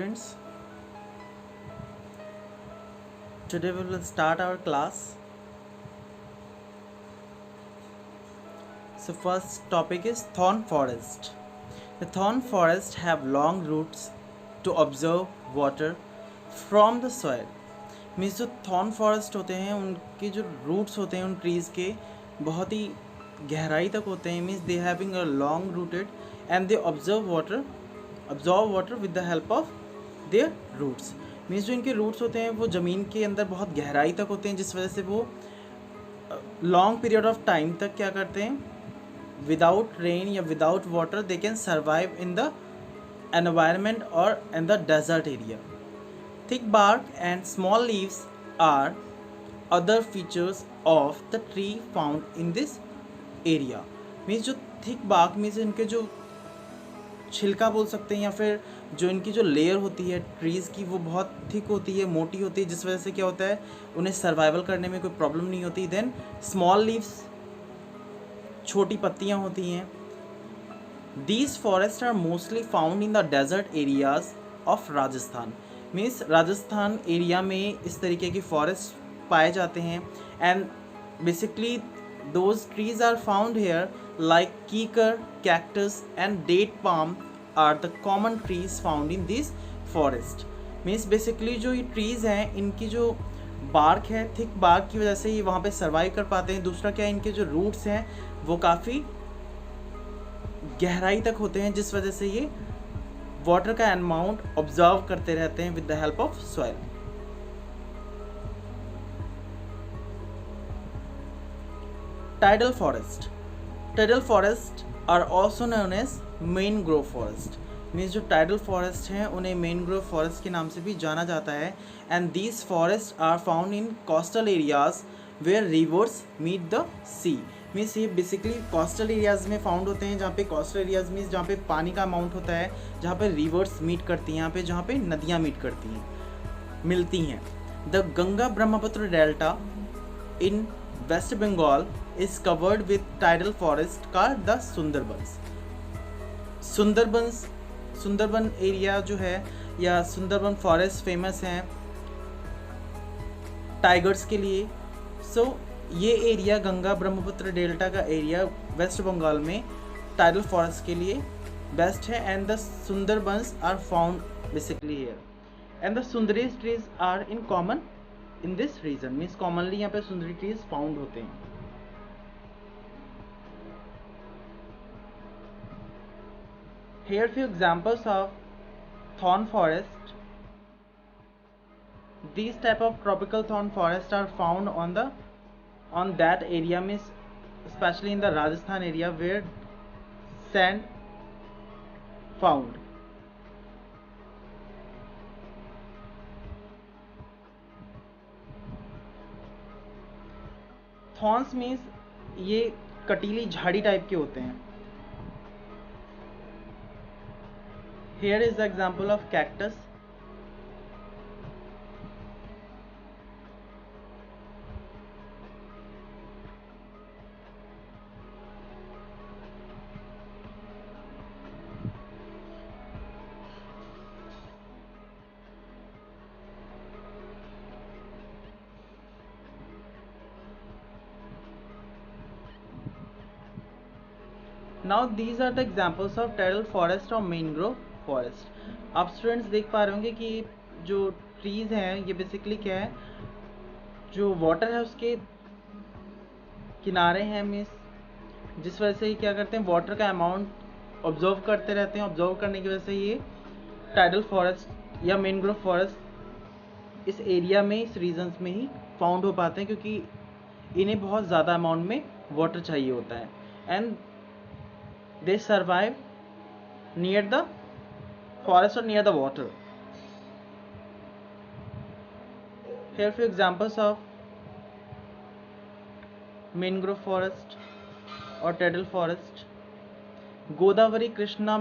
students. Today we will start our class. So first topic is thorn forest. The thorn forest have long roots to absorb water from the soil. Means जो thorn forest होते हैं उनके जो roots होते हैं उन trees के बहुत ही गहराई तक होते हैं. Means they having a long rooted and they absorb water with the help of their roots. Means जो इनके रूट्स होते हैं वो ज़मीन के अंदर बहुत गहराई तक होते हैं, जिस वजह से वो लॉन्ग पीरियड ऑफ टाइम तक क्या करते हैं, विदाउट रेन या without water they can survive in the environment और in the desert area. Thick bark and small leaves are other features of the tree found in this area. Means जो thick bark means इनके जो छिलका बोल सकते हैं या फिर जो इनकी जो लेयर होती है ट्रीज़ की वो बहुत थिक होती है, मोटी होती है, जिस वजह से क्या होता है उन्हें सर्वाइवल करने में कोई प्रॉब्लम नहीं होती. देन स्मॉल लीव्स, छोटी पत्तियाँ होती हैं. These forests are mostly found in the desert areas of Rajasthan. Means Rajasthan area में इस तरीके की फॉरेस्ट पाए जाते हैं. And basically those trees are found here like कीकर, cactus and date palm are the common trees found in this forest. Means basically जो ये ट्रीज़ हैं इनकी जो बार्क है, थिक बार्क की वजह से ये वहाँ पे सर्वाइव कर पाते हैं. दूसरा क्या है, इनके जो रूट्स हैं वो काफ़ी गहराई तक होते हैं, जिस वजह से ये वाटर का अमाउंट ऑब्जर्व करते रहते हैं with the help of soil. Tidal forest are also known as mangrove forest. Means जो टाइडल फॉरेस्ट हैं उन्हें मैनग्रोव फॉरेस्ट के नाम से भी जाना जाता है. And these forest are found in coastal areas where rivers meet the sea. Means ये बेसिकली कोस्टल एरियाज़ में फाउंड होते हैं, जहाँ पे कोस्टल एरियाज़ मीन्स जहाँ पे पानी का अमाउंट होता है, जहाँ पे रिवर्स मीट करती हैं, यहाँ पे जहाँ पे नदियाँ मीट करती हैं, मिलती हैं. The Ganga Brahmaputra delta in waste Bengal is covered with tidal forest का द सुंदरबन एरिया जो है या सुंदरबन फॉरेस्ट फेमस हैं टाइगर्स के लिए. सो ये एरिया गंगा ब्रह्मपुत्र डेल्टा का एरिया वेस्ट बंगाल में टाइडल फॉरेस्ट के लिए बेस्ट है. And the Sundarbans are found basically here. And the sundari trees are in common in this region. Means commonly यहाँ पे सुंदरी ट्रीज फाउंड होते हैं. Here few examples of thorn forest. These type of tropical thorn forests are found on that area, means especially in the Rajasthan area where sand found. Thorns means ये कटीली झाड़ी type के होते हैं. Here is the example of cactus. Now these are the examples of tidal forest और mangrove forest. आप students देख पा रहे होंगे कि जो ट्रीज़ हैं ये बेसिकली क्या है, जो वाटर है उसके किनारे हैं, मीन्स जिस वजह से ये क्या करते हैं वाटर का अमाउंट ऑब्जर्व करते रहते हैं. ऑब्जर्व करने की वजह से ये टाइडल फॉरेस्ट या मैनग्रोव फॉरेस्ट इस एरिया में, इस रीजन्स में ही फाउंड हो पाते हैं, क्योंकि इन्हें बहुत ज़्यादा अमाउंट में वाटर चाहिए होता है. And they survive near the forest or near the water. Here few examples of mangrove forest or tidal forest. Godavari Krishna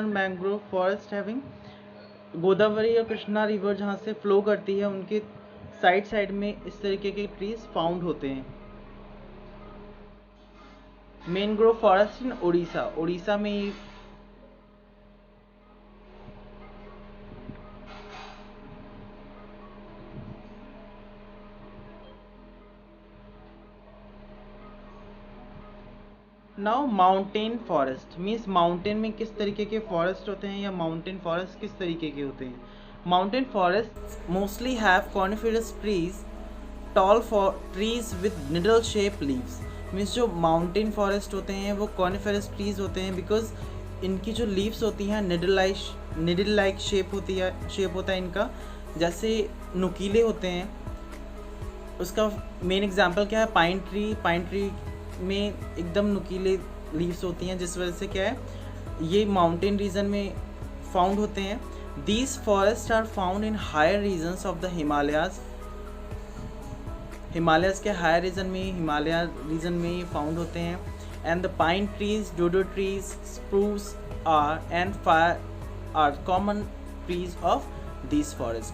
mangrove forest having Godavari और कृष्णा रिवर जहाँ से फ्लो करती है उनके साइड में इस तरीके के ट्रीज फाउंड होते हैं. मैनग्रोव फॉरेस्ट इन उड़ीसा में now mountain forest means mountain में किस तरीके के फॉरेस्ट होते हैं या माउंटेन फॉरेस्ट किस तरीके के होते हैं. Mountain forest mostly have coniferous trees, tall trees with needle shape leaves. Means जो माउंटेन फॉरेस्ट होते हैं वो कॉनिफरस ट्रीज होते हैं बिकॉज इनकी जो लीव्स होती हैं निडल लाइक शेप होता है इनका, जैसे नुकीले होते हैं. उसका मेन एग्जांपल क्या है, पाइन ट्री में एकदम नुकीले लीव्स होती हैं, जिस वजह से क्या है ये माउंटेन रीजन में फाउंड होते हैं. These forest are found in higher regions of the Himalayas. Himalayas के हायर रीजन में ये फाउंड होते हैं. And the pine trees, dodo trees, spruce and fir are common trees of this forest.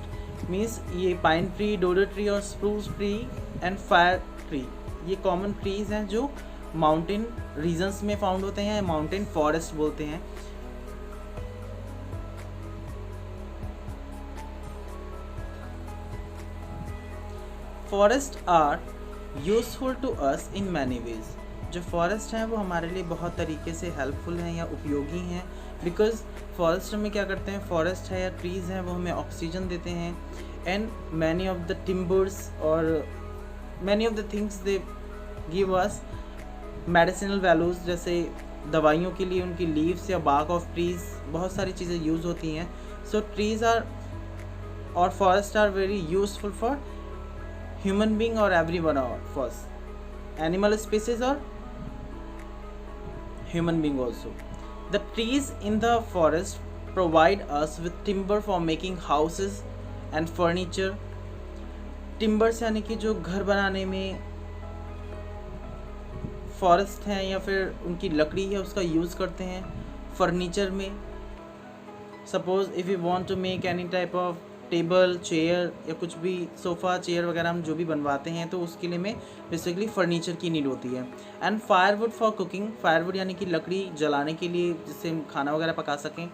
Means ये pine tree, dodo tree और spruce tree and fir tree ये common trees हैं जो माउंटेन रीजन्स में फाउंड होते हैं, माउंटेन फॉरेस्ट बोलते हैं. Forest are useful to us in many ways. जो फॉरेस्ट हैं वो हमारे लिए बहुत तरीके से हेल्पफुल हैं या उपयोगी हैं, बिकॉज फॉरेस्ट में क्या करते हैं, फॉरेस्ट है या ट्रीज़ हैं वो हमें ऑक्सीजन देते हैं. And many of the timbers और many of the things they give us medicinal values, जैसे दवाइयों के लिए उनकी लीव्स या बार्क ऑफ ट्रीज़ बहुत सारी चीज़ें यूज़ होती हैं. सो ट्रीज़ आर और forest are very useful for human being और every one of us, animal species और human being also. The trees in the forest provide us with timber for making houses and furniture. Timbers यानी कि जो घर बनाने में forest हैं या फिर उनकी लकड़ी है उसका यूज़ करते हैं फर्नीचर में. Suppose if you want to make any type of table, chair या कुछ भी सोफ़ा चेयर वगैरह हम जो भी बनवाते हैं तो उसके लिए में बेसिकली फ़र्नीचर की नीड होती है. And firewood for cooking, firewood यानी कि लकड़ी जलाने के लिए जिससे हम खाना वगैरह पका सकें.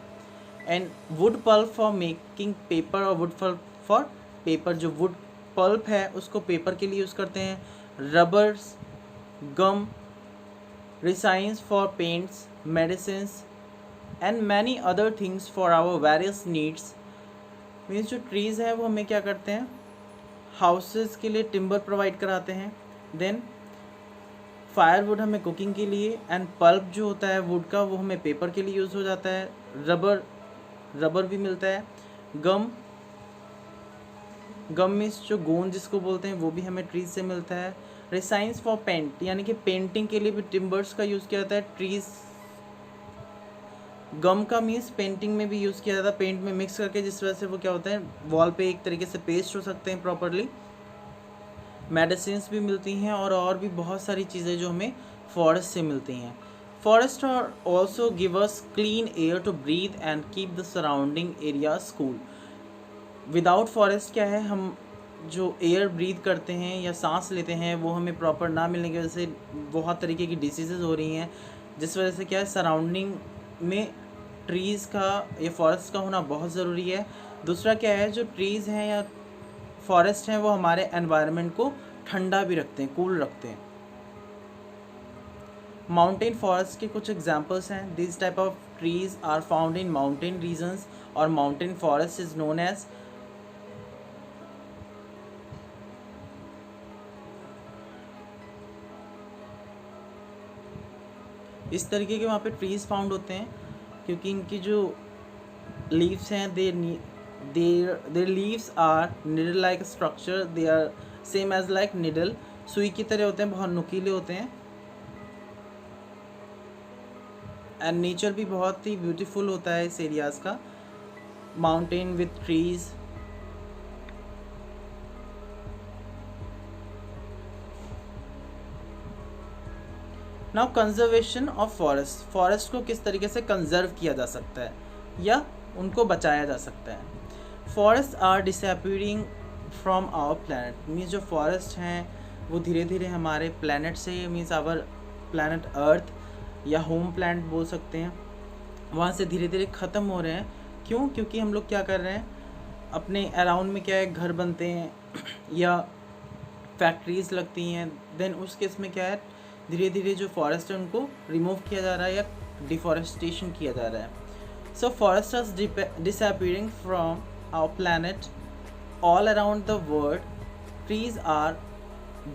And wood pulp for making paper और वुड पल्प फॉर पेपर. जो वुड पल्प है उसको पेपर के लिए यूज़ करते हैं. Rubbers, gum, resins for paints, medicines and many other things for our various needs. Means जो ट्रीज़ हैं वो हमें क्या करते हैं, हाउसेस के लिए टिम्बर प्रोवाइड कराते हैं. देन फायरवुड हमें कुकिंग के लिए, एंड पल्प जो होता है वुड का वो हमें पेपर के लिए यूज़ हो जाता है. रबर भी मिलता है. गम मीन्स जो गोंद जिसको बोलते हैं वो भी हमें ट्रीज से मिलता है. रेसाइंस फॉर पेंट यानी कि पेंटिंग के लिए भी टिम्बर्स का यूज़ किया जाता है. ट्रीज गम का मीन्स पेंटिंग में भी यूज़ किया जाता है, पेंट में मिक्स करके, जिस वजह से वो क्या होता है वॉल पे एक तरीके से पेस्ट हो सकते हैं प्रॉपरली. मेडिसिन्स भी मिलती हैं और भी बहुत सारी चीज़ें जो हमें फॉरेस्ट से मिलती हैं. Forest are also give us clean air to breathe and keep the surrounding areas cool. Without forest क्या है, हम जो एयर ब्रीथ करते हैं या सांस लेते हैं वो हमें प्रॉपर ना मिलने की वजह से बहुत तरीके की डिसीज़ेज़ हो रही हैं, जिस वजह से क्या है सराउंडिंग में ट्रीज़ का या फॉरेस्ट का होना बहुत ज़रूरी है. दूसरा क्या है, जो ट्रीज़ हैं या फॉरेस्ट हैं वो हमारे एनवायरनमेंट को ठंडा भी रखते हैं, कूल रखते हैं. माउंटेन फॉरेस्ट के कुछ एग्जांपल्स हैं. This type of trees are found in mountain regions और mountain forest is known as इस तरीके के वहाँ पे ट्रीज़ फाउंड होते हैं क्योंकि इनकी जो लीव्स हैं their leaves are needle like structure. They are same as like needle, सुई की तरह होते हैं, बहुत नुकीले होते हैं. एंड नेचर भी बहुत ही ब्यूटीफुल होता है इस एरियाज़ का. Mountain with trees. Now conservation of forest. Forest को किस तरीके से कंजर्व किया जा सकता है या उनको बचाया जा सकता है. Forest are disappearing from our planet. Means जो फॉरेस्ट हैं वो धीरे धीरे हमारे प्लानट से, मीन्स आवर प्लानट अर्थ या होम प्लानट बोल सकते हैं, वहाँ से धीरे धीरे ख़त्म हो रहे हैं. क्यों? क्योंकि हम लोग क्या कर रहे हैं, अपने अराउंड में क्या है घर बनते हैं या फैक्ट्रीज़ लगती हैं. देन उस केस में क्या है धीरे धीरे जो फॉरेस्ट है उनको रिमूव किया जा रहा है या डिफॉरेस्टेशन किया जा रहा है. So forest are disappearing from our planet all around the world. Trees are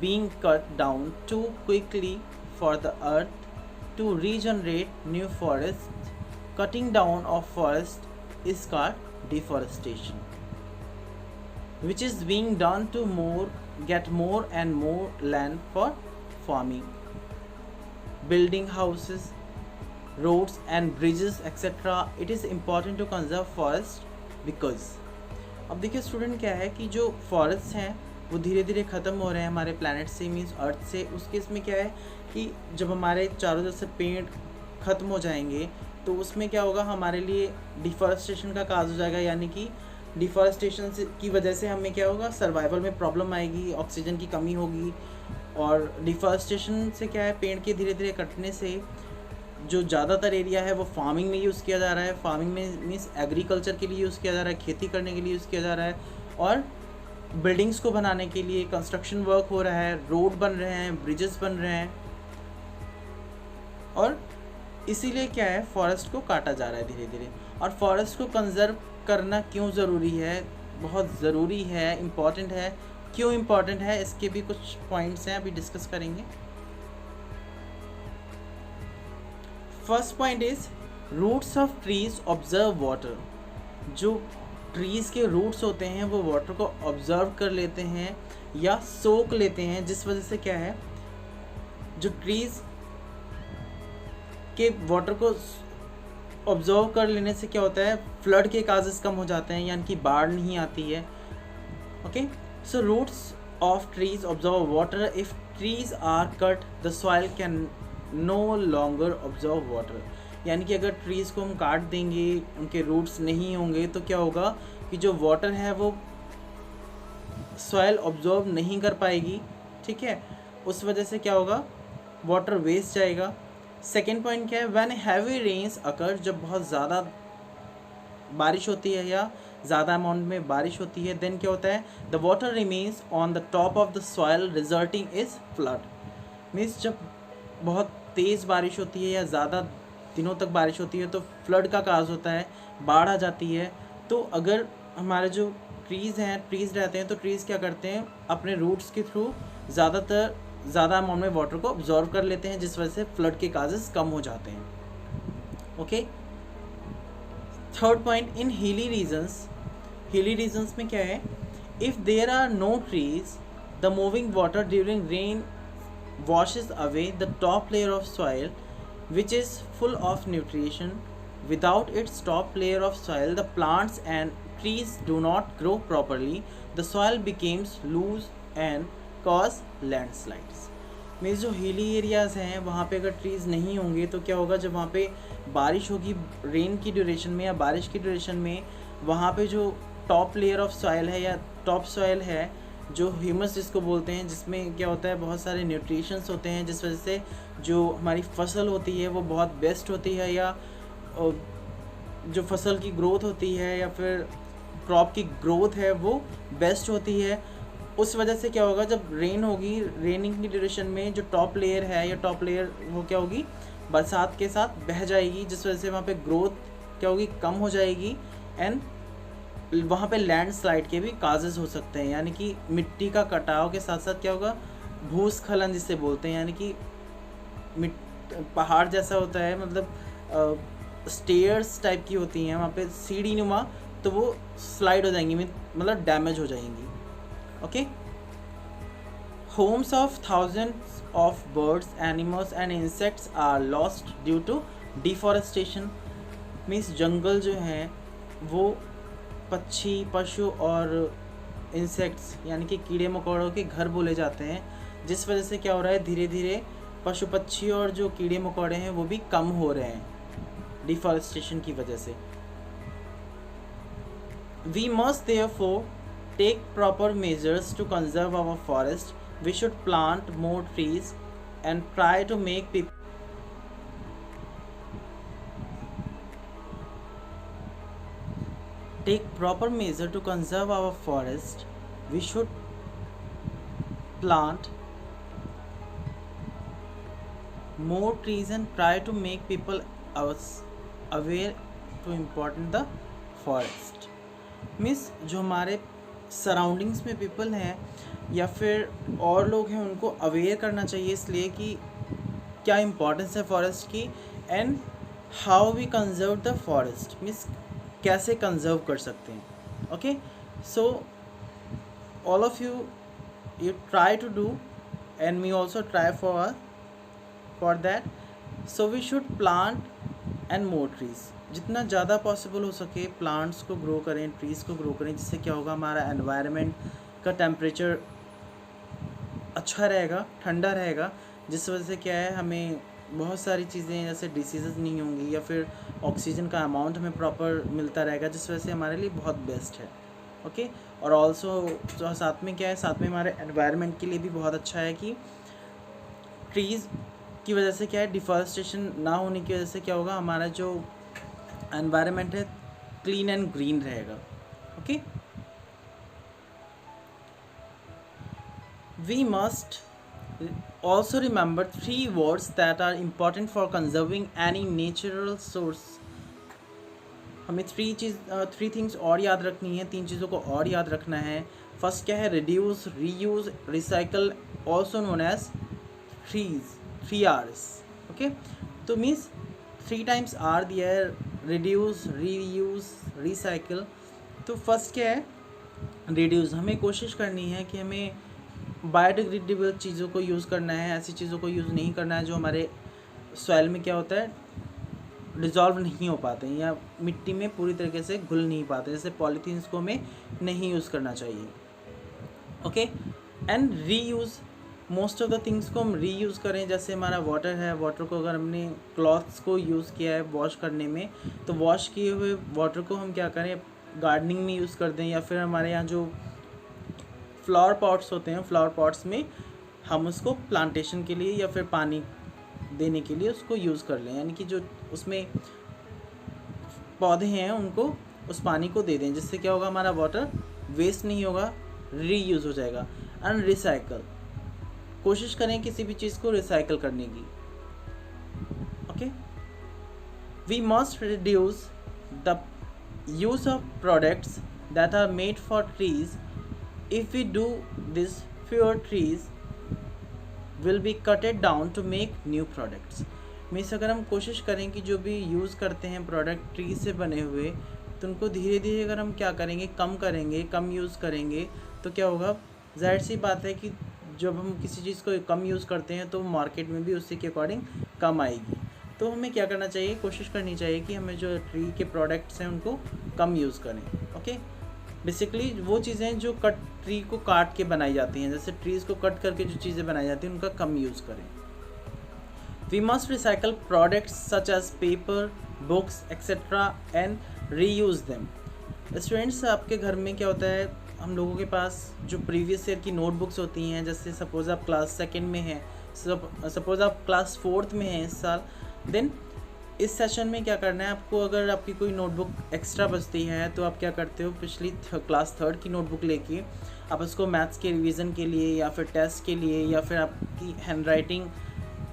being cut down too quickly for the earth to regenerate new forests. Cutting down of forest is called deforestation, which is being done to get more and more land for farming, building houses, roads and bridges, etc. It is important to conserve forest because अब देखिए student, क्या है कि जो forest हैं वो धीरे धीरे ख़त्म हो रहे हैं हमारे प्लैनेट से, मीन्स अर्थ से. उस केस में क्या है कि जब हमारे चारों तरफ से पेड़ ख़त्म हो जाएंगे तो उसमें क्या होगा, हमारे लिए डिफॉरेस्टेशन का काज हो जाएगा. यानी कि डिफॉरेस्टेशन की वजह से हमें क्या होगा, सर्वाइवल में प्रॉब्लम आएगी, ऑक्सीजन की कमी होगी. और डिफॉरेस्टेशन से क्या है, पेड़ के धीरे धीरे कटने से जो ज़्यादातर एरिया है वो फार्मिंग में यूज़ किया जा रहा है. फार्मिंग में मीन्स एग्रीकल्चर के लिए यूज़ किया जा रहा है, खेती करने के लिए यूज़ किया जा रहा है. और बिल्डिंग्स को बनाने के लिए कंस्ट्रक्शन वर्क हो रहा है, रोड बन रहे हैं, ब्रिजेस बन रहे हैं. और इसीलिए क्या है, फॉरेस्ट को काटा जा रहा है धीरे धीरे. और फॉरेस्ट को कंजर्व करना क्यों ज़रूरी है, बहुत ज़रूरी है, इम्पॉर्टेंट है. क्यों इम्पॉर्टेंट है, इसके भी कुछ पॉइंट्स हैं, अभी डिस्कस करेंगे. First point is roots of trees observe water. जो ट्रीज़ के रूट्स होते हैं वो वाटर को ऑब्जर्व कर लेते हैं या सोख लेते हैं, जिस वजह से क्या है, जो ट्रीज़ के वाटर को ऑब्जर्व कर लेने से क्या होता है, फ्लड के काजेस कम हो जाते हैं, यानी कि बाढ़ नहीं आती है. Okay, so roots of trees observe water. If trees are cut the soil can no longer observe water. यानी कि अगर ट्रीज़ को हम काट देंगे, उनके रूट्स नहीं होंगे, तो क्या होगा कि जो वाटर है वो सॉइल ऑब्जर्व नहीं कर पाएगी. ठीक है, उस वजह से क्या होगा, वाटर वेस्ट जाएगा. सेकेंड पॉइंट क्या है, व्हेन हैवी रेन्स अकर. जब बहुत ज़्यादा बारिश होती है या ज़्यादा अमाउंट में बारिश होती है, देन क्या होता है, the water remains on the top of the soil resulting is flood. Means जब बहुत तेज़ बारिश होती है या ज़्यादा दिनों तक बारिश होती है तो फ्लड का काज होता है, बाढ़ आ जाती है. तो अगर हमारे जो ट्रीज़ रहते हैं तो ट्रीज़ क्या करते हैं, अपने रूट्स के थ्रू ज़्यादा अमाउंट में वाटर को ऑब्जॉर्व कर लेते हैं, जिस वजह से फ्लड के काजेस कम हो जाते हैं. ओके, थर्ड पॉइंट, इन हिली रीजन्स में क्या है, if there are no trees the moving water during rain washes away the top layer of soil which is full of nutrition. Without its top layer of soil, the plants and trees do not grow properly. The soil becomes loose and cause landslides. Means जो hilly areas हैं वहाँ पे अगर trees नहीं होंगे तो क्या होगा, जब वहाँ पे बारिश होगी रेन की ड्यूरेशन में या बारिश की ड्यूरेशन में, वहाँ पे जो टॉप लेयर ऑफ सॉइल है या टॉप सॉइल है, जो ह्यूमस जिसको बोलते हैं, जिसमें क्या होता है, बहुत सारे न्यूट्रिशंस होते हैं, जिस वजह से जो हमारी फसल होती है वो बहुत बेस्ट होती है, या जो फसल की ग्रोथ होती है या फिर क्रॉप की ग्रोथ है वो बेस्ट होती है. उस वजह से क्या होगा, जब रेन होगी, रेनिंग की ड्यूरेशन में जो टॉप लेयर है या टॉप लेयर वो क्या होगी, बरसात के साथ बह जाएगी, जिस वजह से वहाँ पे ग्रोथ क्या होगी, कम हो जाएगी. एंड वहाँ पे लैंडस्लाइड के भी काजेज़ हो सकते हैं. यानी कि मिट्टी का कटाव के साथ साथ क्या होगा, भूस्खलन जिसे बोलते हैं, यानी कि पहाड़ जैसा होता है, मतलब स्टेयर्स टाइप की होती हैं वहाँ पे सीढ़ी नुमा, तो वो स्लाइड हो जाएंगी, मतलब डैमेज हो जाएंगी. Okay, homes of thousands of birds, animals and insects are lost due to deforestation. Means जंगल जो हैं वो पक्षी, पशु और इंसेक्ट्स यानी कि कीड़े मकोड़ों के घर बोले जाते हैं, जिस वजह से क्या हो रहा है, धीरे धीरे पशु पक्षी और जो कीड़े मकोड़े हैं वो भी कम हो रहे हैं डिफॉरेस्टेशन की वजह से. We must therefore take proper measures to conserve our forest. We should plant more trees and try to make people take proper measure to conserve our forest. We should plant more trees and try to make people aware to important the forest. Means जो हमारे surroundings में people हैं या फिर और लोग हैं उनको अवेयर करना चाहिए इसलिए कि क्या इम्पोर्टेंस है फॉरेस्ट की and how we conserve the forest, means कैसे कंजर्व कर सकते हैं. Okay, so all of you try to do and me also try for that. So we should plant and more trees. जितना ज़्यादा possible हो सके plants को grow करें, ट्रीज़ को ग्रो करें, जिससे क्या होगा हमारा एनवायरनमेंट का टेम्परेचर अच्छा रहेगा, ठंडा रहेगा, जिस वजह से क्या है हमें बहुत सारी चीज़ें जैसे डिसीज़ नहीं होंगी या फिर ऑक्सीजन का अमाउंट हमें प्रॉपर मिलता रहेगा, जिस वजह से हमारे लिए बहुत बेस्ट है. ओके, और ऑल्सो जो साथ में क्या है, साथ में हमारे एनवायरनमेंट के लिए भी बहुत अच्छा है कि ट्रीज़ की वजह से क्या है डिफॉरेस्टेशन ना होने की वजह से क्या होगा हमारा जो एनवायरनमेंट है क्लीन एंड ग्रीन रहेगा. Okay, we must also remember 3 words that are important for conserving any natural source. हमें 3 थिंग्स और याद रखनी है, 3 चीज़ों को और याद रखना है. फर्स्ट क्या है, reduce, reuse, recycle, also known as 3 R's. Okay, तो मीन्स 3 टाइम्स R दिया है, रिड्यूस, रीयूज़, रिसाइकल. तो फर्स्ट क्या है, रिड्यूस. हमें कोशिश करनी है कि हमें बायोडिग्रेडेबल चीज़ों को यूज़ करना है, ऐसी चीज़ों को यूज़ नहीं करना है जो हमारे सॉइल में क्या होता है डिज़ोल्व नहीं हो पाते हैं या मिट्टी में पूरी तरीके से घुल नहीं पाते. जैसे पॉलीथीन्स को हमें नहीं यूज़ करना चाहिए. Okay, and reuse, most of the things को हम रीयूज़ करें. जैसे हमारा वाटर है, वाटर को अगर हमने क्लॉथ्स को यूज़ किया है वॉश करने में, तो वॉश किए हुए वाटर को हम क्या करें गार्डनिंग में यूज़ कर दें, या फिर हमारे यहाँ जो फ्लावर पॉट्स होते हैं, फ्लावर पॉट्स में हम उसको प्लांटेशन के लिए या फिर पानी देने के लिए उसको यूज़ कर लें. यानी कि जो उसमें पौधे हैं उनको उस पानी को दे दें, जिससे क्या होगा हमारा वाटर वेस्ट नहीं होगा, रीयूज़ हो जाएगा. एंड रिसाइकल, कोशिश करें किसी भी चीज़ को रिसाइकल करने की. Okay, we must reduce the use of products that are made for trees. If we do this, fewer trees will be cutted down to make new products. Means अगर हम कोशिश करें कि जो भी यूज़ करते हैं प्रोडक्ट ट्री से बने हुए, तो उनको धीरे धीरे अगर हम क्या करेंगे कम करेंगे, कम यूज़ करेंगे, तो क्या होगा, जाहिर सी बात है कि जब हम किसी चीज़ को कम यूज़ करते हैं तो मार्केट में भी उसी के अकॉर्डिंग कम आएगी. तो हमें क्या करना चाहिए, कोशिश करनी चाहिए कि हमें जो ट्री के प्रोडक्ट्स हैं उनको कम यूज़ करें. ओके, बेसिकली वो चीज़ें जो ट्री को काट के बनाई जाती हैं, जैसे ट्रीज़ को कट करके जो चीज़ें बनाई जाती हैं उनका कम यूज़ करें. We must recycle products such as paper, books etcetera and reuse them. Students, आपके घर में क्या होता है, हम लोगों के पास जो प्रीवियस ईयर की नोटबुक्स होती हैं, जैसे सपोज़ आप क्लास 2nd में हैं, सपोज़ आप क्लास 4th में हैं इस साल, देन इस सेशन में क्या करना है आपको, अगर आपकी कोई नोटबुक एक्स्ट्रा बचती है तो आप क्या करते हो, पिछली क्लास 3rd की नोटबुक लेके आप उसको मैथ्स के रिवीजन के लिए या फिर टेस्ट के लिए या फिर आपकी हैंडराइटिंग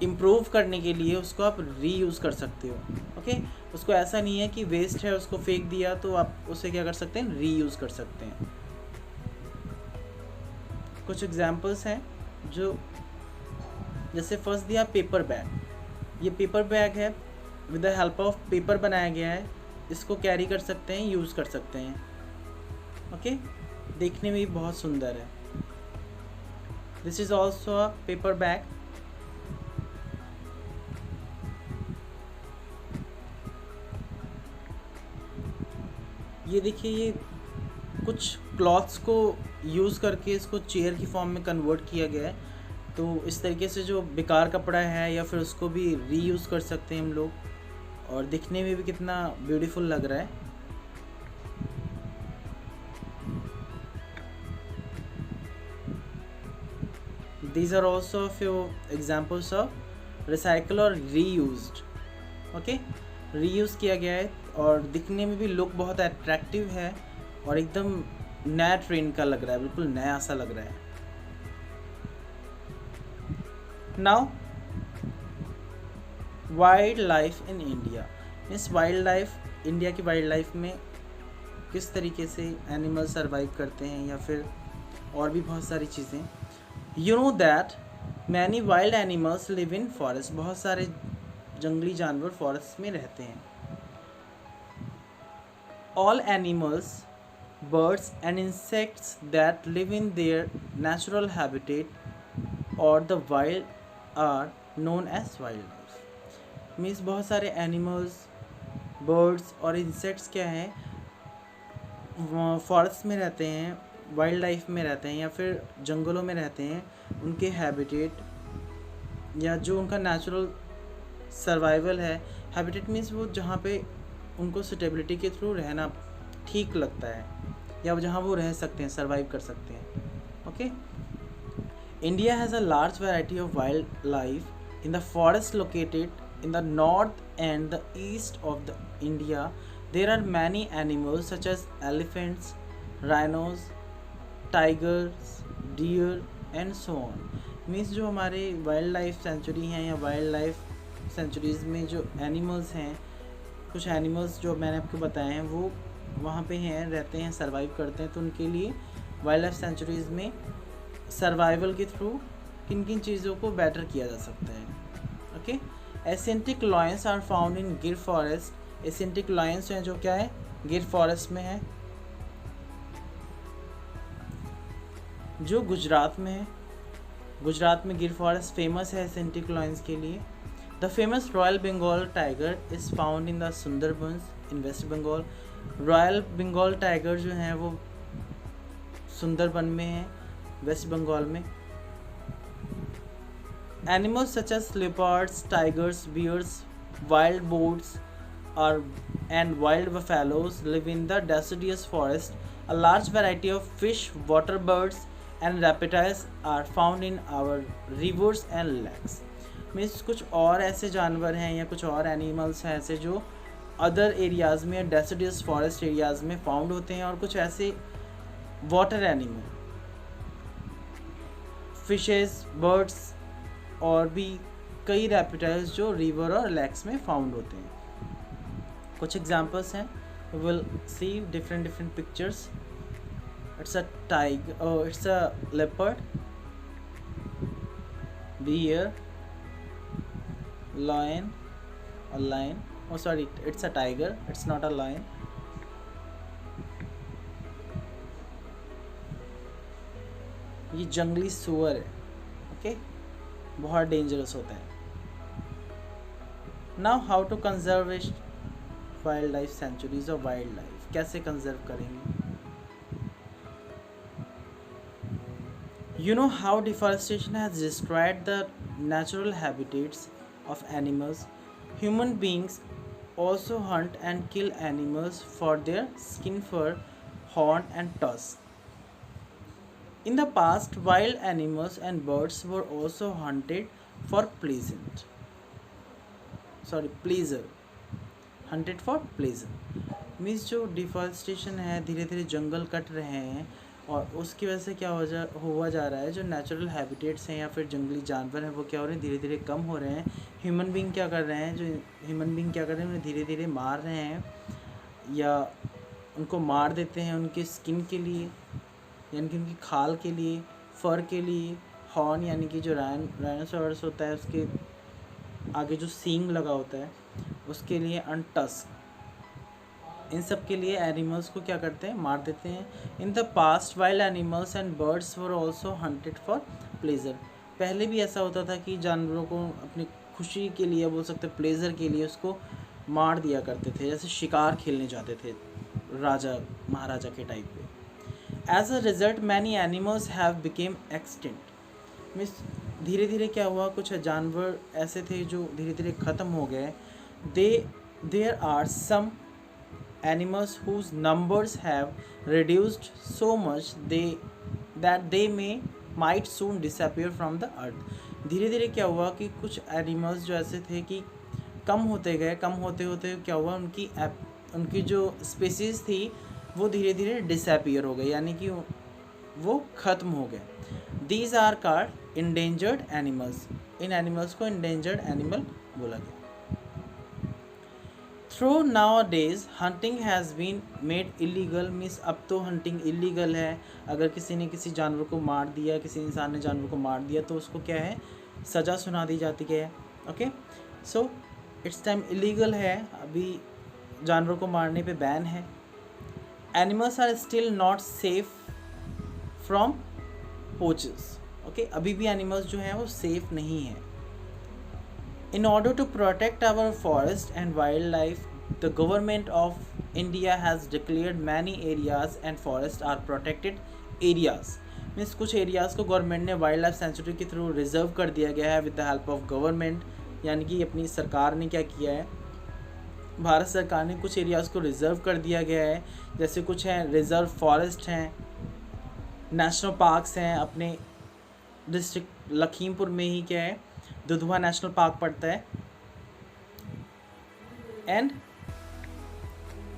इम्प्रूव करने के लिए उसको आप रीयूज़ कर सकते हो. ओके, उसको ऐसा नहीं है कि वेस्ट है उसको फेंक दिया, तो आप उसे क्या कर सकते हैं, रीयूज़ कर सकते हैं. कुछ एग्जांपल्स हैं जो, जैसे फर्स्ट दिया पेपर बैग. ये पेपर बैग है, with the help of paper बनाया गया है, इसको कैरी कर सकते हैं, यूज़ कर सकते हैं. ओके, देखने में भी बहुत सुंदर है. This is also a paper bag. ये देखिए, ये कुछ क्लॉथ्स को यूज़ करके इसको चेयर की फॉर्म में कन्वर्ट किया गया है. तो इस तरीके से जो बेकार कपड़ा है या फिर उसको भी रीयूज़ कर सकते हैं हम लोग, और दिखने में भी कितना ब्यूटीफुल लग रहा है. These are also a few examples of recycle और reused. ओके, रीयूज़ किया गया है और दिखने में भी लुक बहुत अट्रैक्टिव है और एकदम नया ट्रेंड का लग रहा है, बिल्कुल नया सा लग रहा है. Now wild life in India means wild life, India की वाइल्ड लाइफ में किस तरीके से एनिमल सर्वाइव करते हैं या फिर और भी बहुत सारी चीज़ें. You know that many wild animals live in forest, बहुत सारे जंगली जानवर फॉरेस्ट में रहते हैं. All animals, birds and insects that live in their natural habitat or the wild are known as wildlife. Means बहुत सारे एनिमल्स, बर्ड्स और इंसेक्ट्स क्या हैं, फॉरेस्ट में रहते हैं, वाइल्ड लाइफ में रहते हैं या फिर जंगलों में रहते हैं. उनके हैबिटेट या जो उनका नेचुरल सर्वाइवल है, हैबिटेट मीन्स वो जहाँ पे उनको सुटेबिलिटी के थ्रू रहना ठीक लगता है या जहाँ वो रह सकते हैं, सर्वाइव कर सकते हैं. Okay. India has a large variety of wildlife in the forest located in the north and the east of the India. There are many animals such as elephants, rhinos, tigers, deer and so on. Means जो हमारे wild life sanctuary हैं या wild life sanctuaries में जो animals हैं, कुछ animals जो मैंने आपको बताए हैं वो वहाँ पे हैं, रहते हैं, सर्वाइव करते हैं. तो उनके लिए वाइल्ड लाइफ सेंचुरीज़ में सर्वाइवल के थ्रू किन किन चीज़ों को बेटर किया जा सकता है. Okay. Asiatic lions are found in Gir forest. एसेंटिक lions हैं जो क्या है, गिर फॉरेस्ट में है, जो गुजरात में है. गुजरात में गिर फॉरेस्ट फेमस है एसेंटिक लॉयंस के लिए. The famous royal Bengal tiger is found in the Sundarbans in waste Bengal. Royal Bengal tiger जो हैं वो सुंदरबन में है, वेस्ट बंगाल में. Animals such as leopards, tigers, bears, wild boars और and wild buffaloes live in the deciduous forest. A large variety of fish, water birds and reptiles are found in our rivers and lakes. Means कुछ और ऐसे जानवर हैं या कुछ और animals हैं ऐसे जो अदर एरियाज़ में, डेसिडियस फॉरेस्ट एरियाज़ में फाउंड होते हैं, और कुछ ऐसे वाटर एनिमल, फिशेस, बर्ड्स और भी कई रेप्टाइल्स जो रिवर और लेक्स में फाउंड होते हैं. कुछ एग्जांपल्स हैं, will see different pictures. It's a tiger, it's a leopard, deer, lion or lion, oh sorry, it's a tiger, it's not a lion. ये जंगली सुअर है. ओके. बहुत डेंजरस होता है. Now how to conserve wild life sanctuaries और wildlife, कैसे कंजर्व करेंगे. You know how deforestation has destroyed the natural habitats of animals. Human beings also hunt and kill animals for their skin, fur, horn and tusk. In the past, wild animals and birds were also hunted for pleasure. Hunted for pleasure. Means जो deforestation है, धीरे धीरे जंगल cut रहे हैं और उसकी वजह से क्या हुआ जा रहा है, जो नेचुरल हैबिटेट्स हैं या फिर जंगली जानवर हैं वो क्या हो रहे हैं, धीरे धीरे कम हो रहे हैं. ह्यूमन बीइंग क्या कर रहे हैं, उन्हें धीरे धीरे मार रहे हैं या उनको मार देते हैं उनके स्किन के लिए, यानी कि उनकी खाल के लिए, फर के लिए, हॉर्न यानी कि जो राइनोसोरस होता है उसके आगे जो सींग लगा होता है उसके लिए, एंड टस्क, इन सब के लिए एनिमल्स को क्या करते हैं, मार देते हैं. In the past wild animals and birds were also hunted for pleasure. पहले भी ऐसा होता था कि जानवरों को अपनी खुशी के लिए, बोल सकते प्लेजर के लिए, उसको मार दिया करते थे, जैसे शिकार खेलने जाते थे राजा महाराजा के टाइप पे. As a result many animals have become extinct. Means धीरे धीरे क्या हुआ, कुछ जानवर ऐसे थे जो धीरे धीरे ख़त्म हो गए. There are some animals whose numbers have reduced so much that they might soon disappear from the earth. धीरे धीरे क्या हुआ कि कुछ एनिमल्स जो ऐसे थे कि कम होते गए, कम होते होते क्या हुआ, उनकी जो स्पीसीज थी वो धीरे धीरे डिसअपीयर हो गई, यानी कि वो ख़त्म हो गए. These are called endangered animals. इन एनिमल्स को इंडेंजर्ड एनिमल बोला गया. Through nowadays hunting has been made illegal, means अब तो हंटिंग इलीगल है। अगर किसी ने किसी जानवर को मार दिया, किसी इंसान ने जानवर को मार दिया, तो उसको क्या है, सज़ा सुना दी जाती है। Okay, so it's time illegal है, अभी जानवर को मारने पे बैन है। Animals are still not safe from poachers. Okay, अभी भी एनिमल्स जो हैं वो सेफ नहीं है। In order to protect our forest and wildlife, the government of India has declared many areas and forests are protected areas. Means कुछ areas को government ने वाइल्ड लाइफ सेंचुरी के थ्रू रिजर्व कर दिया गया है with the help of government. यानी कि अपनी सरकार ने क्या किया है, भारत सरकार ने कुछ एरियाज़ को रिजर्व कर दिया गया है। जैसे कुछ हैं रिजर्व फॉरेस्ट हैं, नेशनल पार्क्स हैं। अपने डिस्ट्रिक्ट लखीमपुर में ही क्या है, दुधवा नेशनल पार्क पड़ता है। And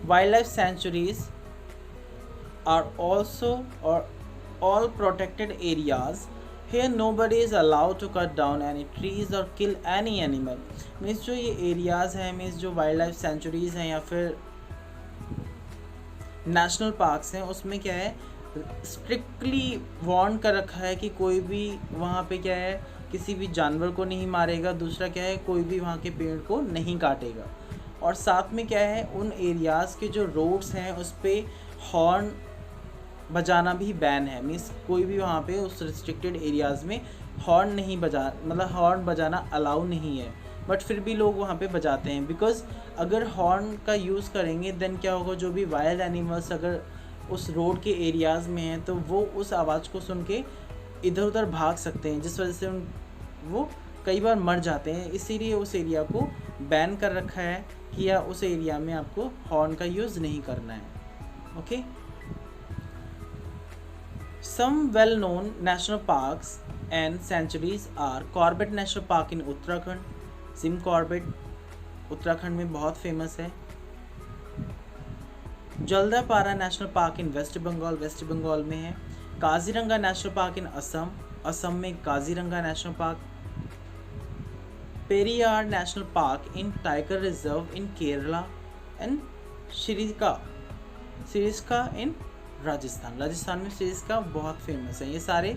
wild life sanctuaries are also और all protected areas. Here nobody is allowed to cut down any trees or kill any animal. Means जो ये एरियाज़ हैं, मीन्स जो वाइल्ड लाइफ सेंचुरीज़ हैं या फिर नेशनल पार्क्स हैं, उसमें क्या है, स्ट्रिक्टली वार्न कर रखा है कि कोई भी वहाँ पे क्या है, किसी भी जानवर को नहीं मारेगा। दूसरा क्या है, कोई भी वहाँ के पेड़ को नहीं काटेगा। और साथ में क्या है, उन एरियाज़ के जो रोड्स हैं उस पर हॉर्न बजाना भी बैन है। मीन्स कोई भी वहाँ पे उस रिस्ट्रिक्टेड एरियाज़ में हॉर्न नहीं बजा, मतलब हॉर्न बजाना अलाउ नहीं है, बट फिर भी लोग वहाँ पे बजाते हैं। बिकॉज़ अगर हॉर्न का यूज़ करेंगे देन क्या होगा, जो भी वाइल्ड एनिमल्स अगर उस रोड के एरियाज़ में हैं तो वो उस आवाज़ को सुन के इधर उधर भाग सकते हैं, जिस वजह से वो कई बार मर जाते हैं। इसीलिए उस एरिया को बैन कर रखा है कि या उस एरिया में आपको हॉर्न का यूज़ नहीं करना है। Okay, some well known national parks and sanctuaries are Corbett national park in Uttarakhand. Jim Corbett Uttarakhand में बहुत फेमस है। Jaldapara national park in waste Bengal, West Bengal में है। Kaziranga national park in Assam, Assam में Kaziranga national park. Periyar national park in tiger reserve in Kerala and Sariska in Rajasthan. Rajasthan में सिरिस्का बहुत famous है। ये सारे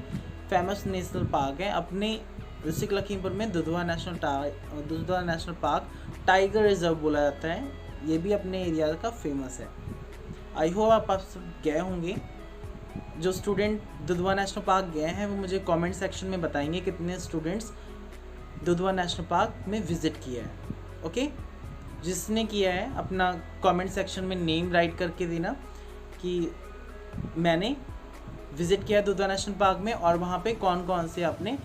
फेमस नेशनल पार्क हैं। अपने डिस्ट्रिक्ट लखीमपुर में Dudhwa national park tiger reserve बोला जाता है, ये भी अपने एरिया का फेमस है। आई होप आप सब गए होंगे। जो स्टूडेंट दुधवा नेशनल पार्क गए हैं वो मुझे कमेंट सेक्शन में बताएंगे कितने स्टूडेंट्स दुधवा नेशनल पार्क में विज़िट किया है। ओके, जिसने किया है अपना कमेंट सेक्शन में नेम राइट करके देना कि मैंने विज़िट किया दुधवा नेशनल पार्क में और वहाँ पे कौन कौन से आपने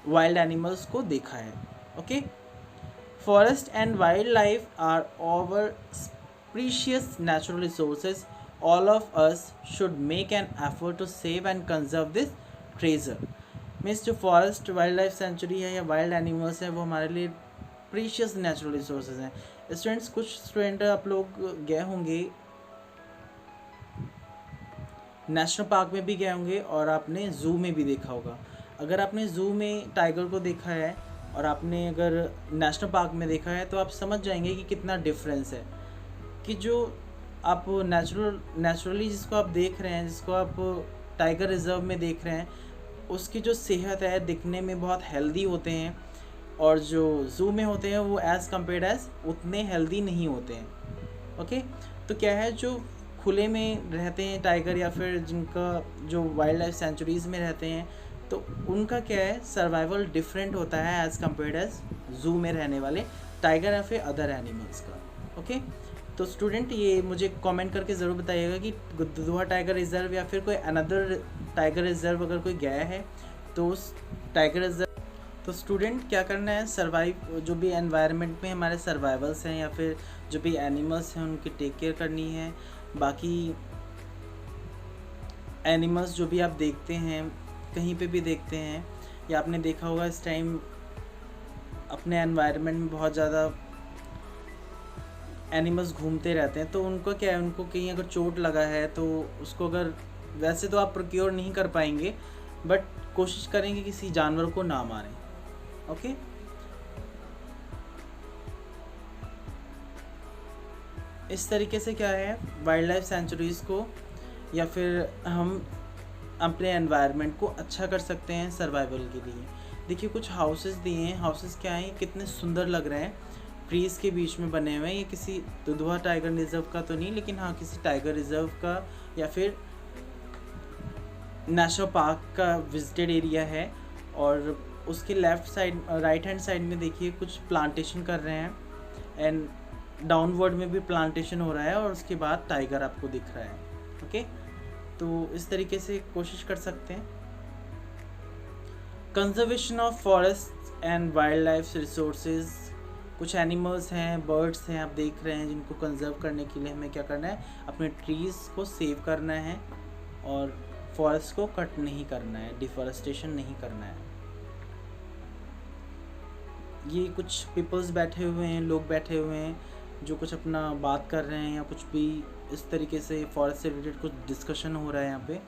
वाइल्ड एनिमल्स को देखा है। Okay, forest and wild life are our precious natural resources. All of us should make an effort to save and conserve this treasure. Means जो फॉरेस्ट वाइल्ड लाइफ सेंचुरी है या वाइल्ड एनिमल्स हैं वो हमारे लिए प्रीशियस नेचुरल रिसोर्सेज हैं। Students, कुछ student आप लोग गए होंगे नेशनल पार्क में भी गए होंगे और आपने ज़ू में भी देखा होगा। अगर आपने ज़ू में टाइगर को देखा है और आपने अगर नेशनल पार्क में देखा है तो आप समझ जाएंगे कि कितना डिफरेंस है। कि जो आप नेचुरली जिसको आप देख रहे हैं, जिसको आप टाइगर रिजर्व में देख रहे हैं, उसकी जो सेहत है दिखने में बहुत हेल्दी होते हैं, और जो ज़ू में होते हैं वो एज़ कम्पेयर्ड एज उतने हेल्दी नहीं होते हैं। ओके, तो क्या है, जो खुले में रहते हैं टाइगर या फिर जिनका जो वाइल्ड लाइफ सेंचुरीज़ में रहते हैं तो उनका क्या है, सर्वाइवल डिफरेंट होता है एज़ कम्पेयर्ड एज ज़ू में रहने वाले टाइगर या फिर अदर एनिमल्स का। ओके, तो स्टूडेंट ये मुझे कमेंट करके ज़रूर बताइएगा कि दुधवा टाइगर रिजर्व या फिर कोई अनदर टाइगर रिजर्व अगर कोई गया है तो उस टाइगर रिजर्व। तो स्टूडेंट क्या करना है, सर्वाइव जो भी एनवायरनमेंट में हमारे सर्वाइवल्स हैं या फिर जो भी एनिमल्स हैं उनकी टेक केयर करनी है। बाकी एनिमल्स जो भी आप देखते हैं, कहीं पे भी देखते हैं, या आपने देखा होगा इस टाइम अपने एनवायरनमेंट में बहुत ज़्यादा एनिमल्स घूमते रहते हैं, तो उनको क्या है, उनको कहीं अगर चोट लगा है तो उसको अगर वैसे तो आप प्रोक्योर नहीं कर पाएंगे बट कोशिश करेंगे किसी जानवर को ना मारें। ओके, इस तरीके से क्या है, वाइल्ड लाइफ सेंचुरीज़ को या फिर हम अपने एनवायरनमेंट को अच्छा कर सकते हैं सर्वाइवल के लिए। देखिए कुछ हाउसेस दिए हैं, हाउसेस क्या हैं, कितने सुंदर लग रहे हैं, ट्रीज़ के बीच में बने हुए हैं। ये किसी दुधवा टाइगर रिजर्व का तो नहीं, लेकिन हाँ किसी टाइगर रिजर्व का या फिर नेशनल पार्क का विजिटेड एरिया है। और उसके left side right hand side में देखिए कुछ प्लांटेशन कर रहे हैं, एंड डाउनवर्ड में भी प्लांटेशन हो रहा है, और उसके बाद टाइगर आपको दिख रहा है। ओके, तो इस तरीके से कोशिश कर सकते हैं। Conservation of forest and wild life resources, कुछ एनिमल्स हैं, बर्ड्स हैं, आप देख रहे हैं, जिनको कंजर्व करने के लिए हमें क्या करना है, अपने ट्रीज़ को सेव करना है और फॉरेस्ट को कट नहीं करना है, डिफॉरेस्टेशन नहीं करना है। ये कुछ पीपल्स बैठे हुए हैं, लोग बैठे हुए हैं जो कुछ अपना बात कर रहे हैं या कुछ भी इस तरीके से फॉरेस्ट से रिलेटेड कुछ डिस्कशन हो रहा है यहाँ पे।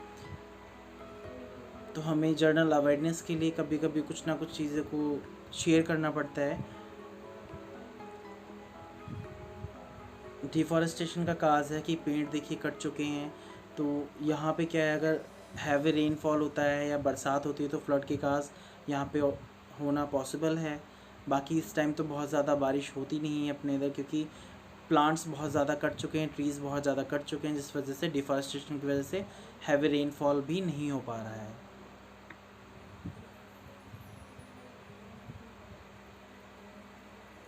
तो हमें जर्नल अवेयरनेस के लिए कभी कभी कुछ ना कुछ चीज़ों को शेयर करना पड़ता है। डिफॉरेस्टेशन का काज है कि पेड़ देखिए कट चुके हैं, तो यहाँ पे क्या है, अगर हैवी रेनफॉल होता है या बरसात होती है तो फ्लड के काज यहाँ पे होना पॉसिबल है। बाकी इस टाइम तो बहुत ज़्यादा बारिश होती नहीं है अपने इधर, क्योंकि प्लांट्स बहुत ज़्यादा कट चुके हैं, ट्रीज़ बहुत ज़्यादा कट चुके हैं, जिस वजह से डिफॉरेस्टेशन की वजह से हैवी रेनफॉल भी नहीं हो पा रहा है।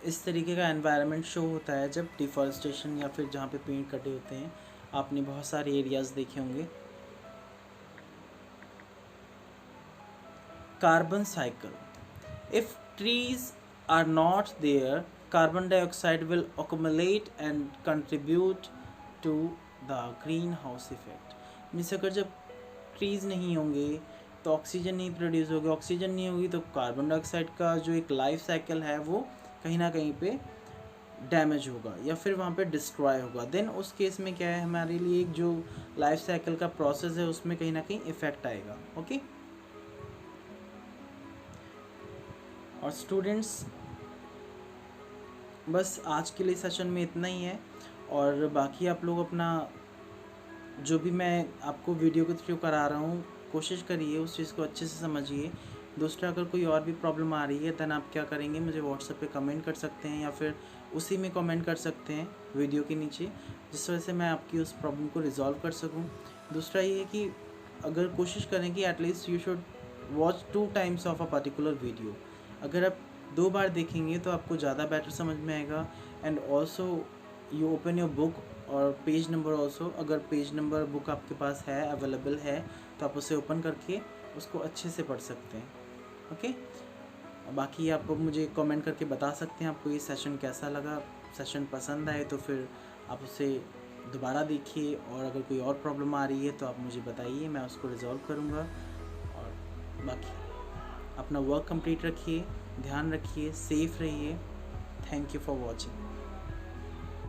इस तरीके का एनवायरनमेंट शो होता है जब डिफॉरेस्टेशन या फिर जहाँ पे पेड़ कटे होते हैं। आपने बहुत सारे एरियाज़ देखे होंगे। Carbon cycle, if trees are not there, carbon dioxide will accumulate and contribute to the greenhouse effect। Means अगर जब ट्रीज़ नहीं होंगे तो ऑक्सीजन नहीं प्रोड्यूस होगी, ऑक्सीजन नहीं होगी तो कार्बन डाइऑक्साइड का जो एक लाइफ साइकिल है वो कहीं ना कहीं पे डैमेज होगा या फिर वहाँ पे डिस्ट्रॉय होगा। देन उस केस में क्या है, हमारे लिए एक जो लाइफ साइकिल का प्रोसेस है उसमें कहीं ना कहीं इफ़ेक्ट आएगा। ओके, और स्टूडेंट्स बस आज के लिए सेशन में इतना ही है, और बाकी आप लोग अपना जो भी मैं आपको वीडियो के थ्रू करा रहा हूँ कोशिश करिए उस चीज़ को अच्छे से समझिए। दूसरा, अगर कोई और भी प्रॉब्लम आ रही है देन आप क्या करेंगे, मुझे व्हाट्सएप पे कमेंट कर सकते हैं या फिर उसी में कमेंट कर सकते हैं वीडियो के नीचे, जिस वजह से मैं आपकी उस प्रॉब्लम को रिजॉल्व कर सकूँ। दूसरा ये है कि अगर कोशिश करें कि at least you should watch 2 times of a particular video. अगर आप 2 बार देखेंगे तो आपको ज़्यादा बेटर समझ में आएगा। And also you open your book और पेज नंबर ऑल्सो, अगर पेज नंबर बुक आपके पास है, अवेलेबल है, तो आप उसे ओपन करके उसको अच्छे से पढ़ सकते हैं। ओके, बाकी आप मुझे कमेंट करके बता सकते हैं आपको ये सेशन कैसा लगा। सेशन पसंद आए तो फिर आप उसे दोबारा देखिए, और अगर कोई और प्रॉब्लम आ रही है तो आप मुझे बताइए, मैं उसको रिजॉल्व करूँगा। और बाकी अपना वर्क कंप्लीट रखिए, ध्यान रखिए, सेफ रहिए। Thank you for watching.